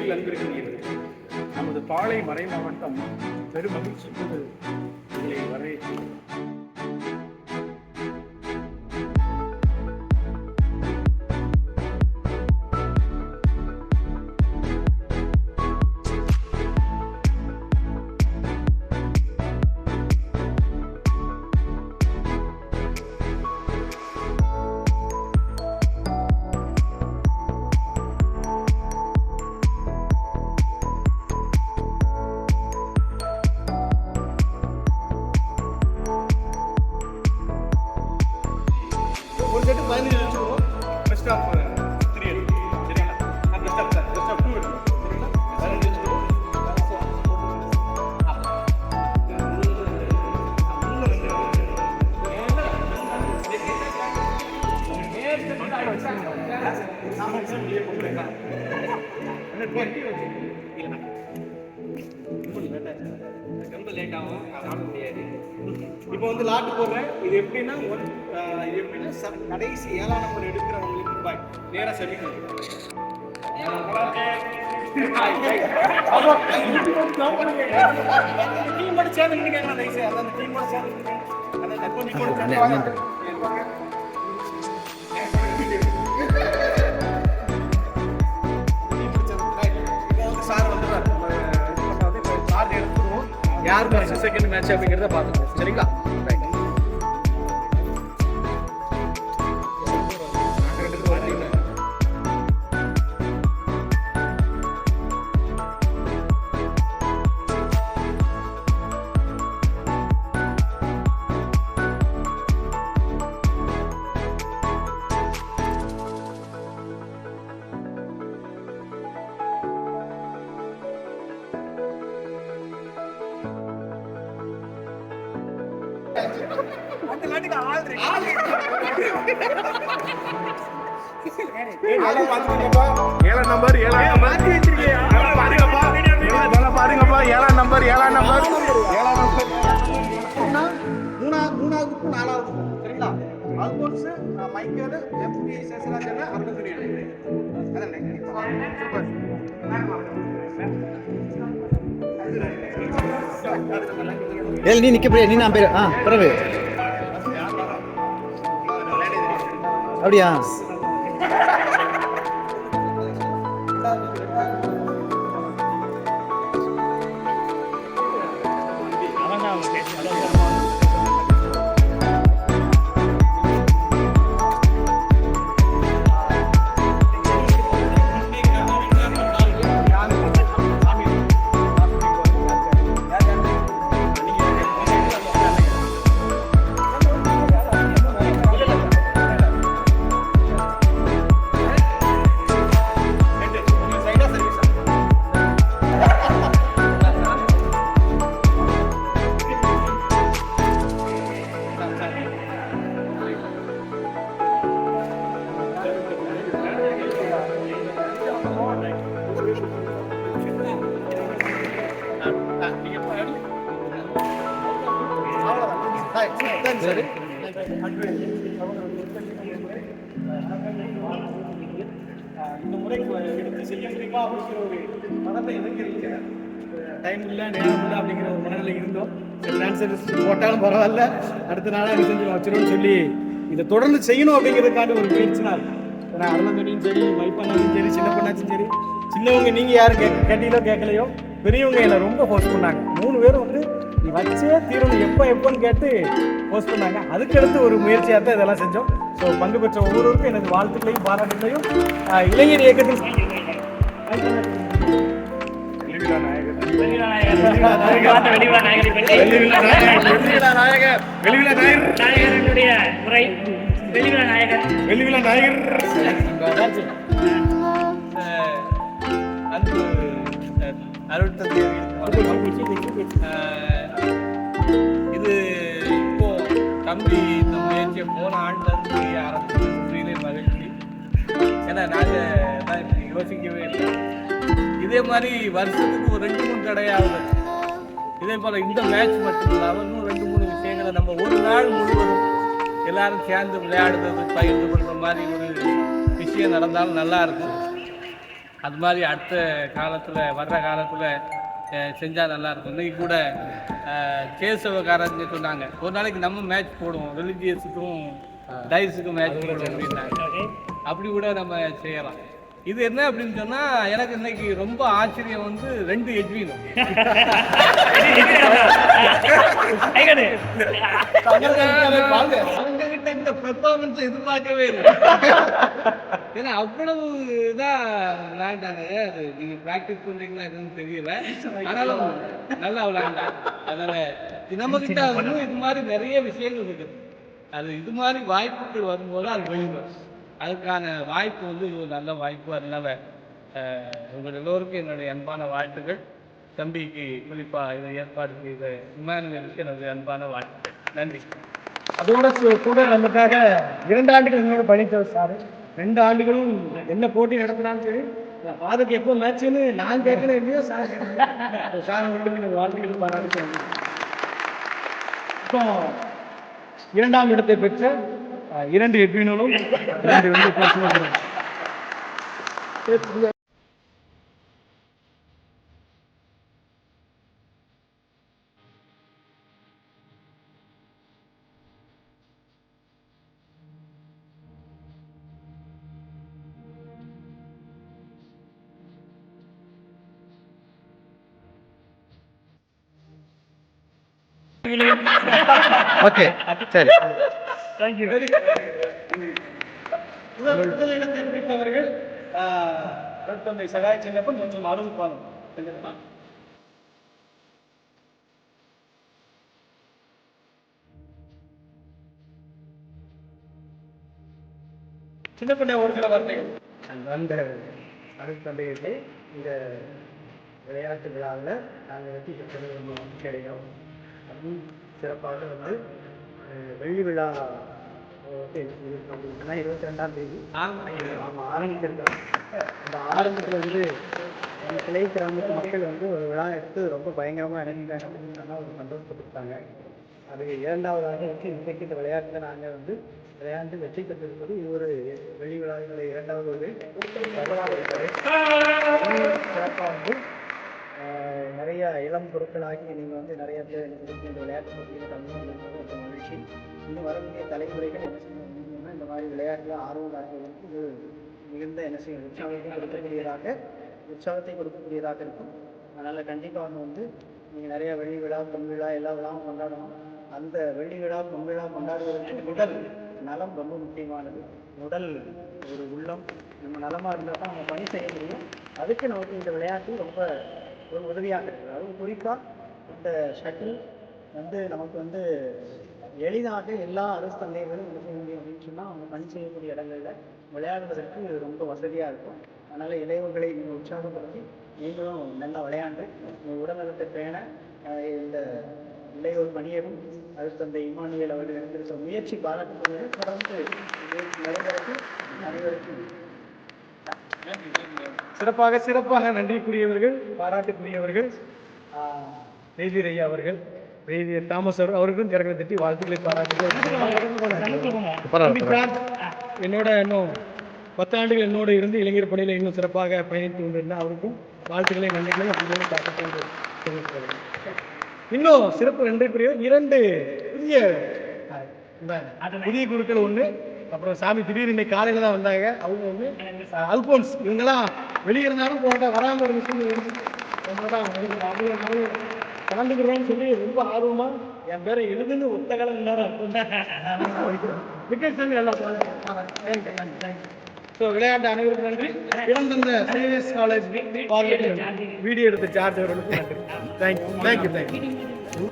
செய்தியில் அன்பிருக்கிறீர்கள். நமது பாளை மறை மாவட்டம் பெரும் மகிழ்ச்சியோடு உங்களை வரவேற்கிறோம். ஒரு செட்டு 15 வச்சுருவோம். பெஸ்ட் ஆஃப் 3 எடுக்கும் சரிங்களா? பெஸ்ட் ஆஃப் 2 எடுக்கும் சரிங்களா? 15 வச்சுருவோம். இப்போ வந்து லாட்டு போடுறேன். இது எப்படின்னா கடைசி 7ஆம் நம்பர் எடுக்கிறவங்களுக்கு பாய் நேராக செமிக்கணும். டீமோட சேர்ந்து நின்று கேட்கலாம் நைஸு. அந்த டீமோட சேர்ந்து அந்த சார் வந்துடுவார். சார் எடுத்துருவோம். யார் ஃபர்ஸ்ட் செகண்ட் மேட்ச் அப்படிங்கிறத பார்த்துக்கோங்க சரிங்களா? ஏழாம் நம்பர் மூணாவதுக்கும் 4ஆவதுக்கும் சரிங்களா? ஆல்மோஸ்ட் மைக்கேல் எம்பி சேஷராஜன் அருணகிரி நீ நிக்க போய் நீ நான் பேரு பிறகு அப்படியா? சரி இந்த முறை எடுத்து செய்ய முடியுமா அப்படிங்கிற ஒரு மனத்தை இறங்கிருக்க டைம் இல்லை நேரம் இல்லை அப்படிங்கிற ஒரு மனநிலை இருந்தோம். டான்ஸர் போட்டாலும் பரவாயில்ல, அடுத்த நாளாக இது செஞ்சு வச்சிருவோம்னு சொல்லி இதை தொடர்ந்து செய்யணும் அப்படிங்கிறதுக்காண்டி ஒரு முயற்சினா இருக்கு. ஏன்னா அருணந்தனியும் சரி, மைப்பண்ணாலும் சரி, சின்ன பண்ணாச்சும் சரி, சின்னவங்க நீங்கள் யாரும் கேட்டீங்களோ கேட்கலையோ, பெரியவங்க என்னை ரொம்ப போஸ்ட் பண்ணாங்க. 3 பேரும் வந்து நீ வச்சே தீரணும் எப்போன்னு கேட்டு போஸ்ட் பண்ணாங்க. அதுக்கடுத்து ஒரு முயற்சியாக தான் இதெல்லாம் செஞ்சோம். ஸோ பங்கு பெற்ற ஒவ்வொருவருக்கும் எனது வாழ்த்துக்களையும் பாராட்டுகளையும் இளைஞர் இயக்கத்தில் இது இப்போ தம்பி இந்த முயற்சியை போன ஆண்டுலேருந்து ஆரம்பிச்சதுலே மகிழ்ச்சி. ஏன்னா நாங்கள் இப்படி யோசிக்கவே இல்லை. இதே மாதிரி வருஷத்துக்கு ஒரு 2-3 தடையாவது இதே போல் இந்த மேட்ச் மட்டும் இல்லாமல் இன்னும் 2-3 விஷயங்களை நம்ம ஒரு நாள் முழுவதும் எல்லாரும் சேர்ந்து விளையாடுறது பகிர்ந்து பண்ணுற மாதிரி ஒரு விஷயம் நடந்தாலும் நல்லா இருக்கும். அது மாதிரி அடுத்த காலத்தில் வர்ற காலத்தில் செஞ்சால் நல்லாயிருக்கும். இன்றைக்கி கூட கேசவக்காரங்க சொன்னாங்க, ஒரு நாளைக்கு நம்ம மேட்ச் போடுவோம், ரிலிஜியஸுக்கும் டைஸுக்கும் மேட்ச் போடுவோம் அப்படின்னாங்க. அப்படி கூட நம்ம செய்யலாம். இது என்ன அப்படின்னு சொன்னால், எனக்கு இன்னைக்கு ரொம்ப ஆச்சரியம் வந்து 2 எட்வினும் அவங்ககிட்ட இந்த பெர்ஃபார்மன்ஸ் எதிர்பார்க்கவே இல்லை. ஏன்னா அவ்வளவு இதாக விளையாண்டாங்க. அது நீங்கள் ப்ராக்டிஸ் பண்ணுறீங்களா எதுன்னு தெரியல, ஆனாலும் நல்லா விளையாண்டாங்க. அதனால் நம்மக்கிட்ட இன்னும் இது மாதிரி நிறைய விஷயங்கள் இருக்குது. அது இது மாதிரி வாய்ப்புகள் வரும்போது அது வெளிவரும். அதுக்கான வாய்ப்பு வந்து இது ஒரு நல்ல வாய்ப்பு. அதனால் உங்கள் எல்லோருக்கும் என்னுடைய அன்பான வாழ்த்துக்கள். தம்பிக்கு குறிப்பாக இதை ஏற்பாடு செய்த இமானுவேலுக்கு என்னுடைய அன்பான வாழ்த்துக்கள். நன்றி. அதோட கூட நமக்காக 2 ஆண்டுகள் என்னோட பயணித்தவர் சார். 2 ஆண்டுகளும் என்ன போட்டி நடத்தினாலும் சரி, ஃபாதருக்கு எப்போ மேட்ச்னு நான் கேட்கணும் இல்லையோ சார் சார் உங்களுக்கு வாழ்த்துக்கள் பாராட்டு. இப்போ 2ஆம் இடத்தை பெற்ற 2 எட்வினும் 2 வந்து பேசுவாங்க. ஓகே, சரி. தேங்க்யூ. முதல் இடத்தை பிடித்தவர்கள் தந்தை சகாய் சின்னப்பன் மற்றும் அருள் பாதம். சின்ன பண்ண ஒரு சில வார்த்தைகள். அந்த அருள் தந்தையிலே இந்த விளையாட்டு விழாவில் நாங்கள் வெற்றி பெற்றது ரொம்ப மகிழ்ச்சி அடைகிறோம். அதுவும் சிறப்பாக வந்து வெள்ளி விழா 22ஆம் தேதி ஆரம்பிச்சிருக்கோம். அந்த ஆரம்பத்தில் வந்து கிளை கிராமத்து மக்கள் வந்து ஒரு விழா எடுத்து ரொம்ப பயங்கரமாக இணைஞ்சாங்க அப்படின்னு சொன்னால் ஒரு சந்தோஷப்பட்டுருக்காங்க. அது 2ஆவதாக வச்சு இன்றைக்கு இந்த விளையாட்டில் நாங்கள் வந்து விளையாண்டு வெற்றி பெற்றிருப்பது இது ஒரு வெள்ளி விழாவில் 2வது ஒரு சிறப்பாக வந்து நிறைய இளம் பொருட்களாகி நீங்கள் வந்து நிறைய பேர் இந்த விளையாட்டு போட்டியில் கலந்து ஒரு மகிழ்ச்சி. இன்னும் வரக்கூடிய தலைமுறைகள் என்ன செய்யணும் அப்படின்னா, இந்த மாதிரி விளையாட்டில் ஆர்வம் காட்டுவதற்கு இது மிகுந்த என்ன செய்யும் உற்சாகத்தை கொடுக்கக்கூடியதாக இருக்கும். அதனால் கண்டிப்பாக வந்து நீங்கள் நிறைய வெள்ளி விழா பொன் விழா எல்லா விழாவும் கொண்டாடணும். அந்த வெள்ளி விழா பொன் விழா கொண்டாடுவதற்கு உடல் நலம் ரொம்ப முக்கியமானது. உடல் ஒரு உள்ளம் நம்ம நலமாக இருந்தால் தான் நம்ம பணி செய்ய முடியும். அதுக்கு நமக்கு இந்த விளையாட்டு ரொம்ப ஒரு உதவியாக இருக்குது. அதுவும் குறிப்பாக இந்த ஷட்டில் வந்து நமக்கு வந்து எளிதாக எல்லா அரசு தந்தைகளும் என்ன செய்ய முடியும் அப்படின்னு சொன்னால் அவங்க பணி செய்யக்கூடிய இடங்களில் விளையாடுவதற்கு ரொம்ப வசதியாக இருக்கும். அதனால் இளைஞர்களை நீங்கள் உற்சாகப்படுத்தி நீங்களும் நல்லா விளையாண்டு உங்கள் உடல்நலத்தை பேண இந்த இளையோர் பணியரும் அரசு தந்தை இமானுவேல் அவர்கள் எடுத்திருக்க முயற்சி பாராட்டுவது தொடர்ந்து நடைபெறும். அனைவருக்கும் சிறப்பாக நன்றிக்குரியவர்கள், பாராட்டுக்குரியவர்கள் வேதியர் ஐயா அவர்கள், வேதியர் தாமஸ் அவர்களும் கரங்களை தட்டி வாழ்த்துக்களை பாராட்டுகள். என்னோட இன்னும் 10 ஆண்டுகள் என்னோடு இருந்து இளைஞர் பணியில் இன்னும் சிறப்பாக பயணித்து கொண்டிருந்தால் அவருக்கும் வாழ்த்துக்களை நன்றிகளை இன்னும் சிறப்பு நன்றிக்குரிய 2 புதிய குழுக்கள் ஒன்று. அப்புறம் சாமி திடீர் இன்னைக்கு காலையில் தான் வந்தாங்க. அவங்க வந்து அல்போன்ஸ் இவங்கெல்லாம் வெளியே இருந்தாலும் போட்ட வராமல் இருந்துச்சு. கலந்துக்கிறோன்னு சொல்லி ரொம்ப ஆர்வமாக என் பேரை எழுதுன்னு ஒத்தகாலம் எல்லாரும் ஸோ விளையாட்டு அனைவருக்கும் நன்றி. இடம் தந்த சேவியர்ஸ் காலேஜ் வீடியோ எடுத்த சார்ஜ் அவர்களுக்கு நன்றி. தேங்க்யூ.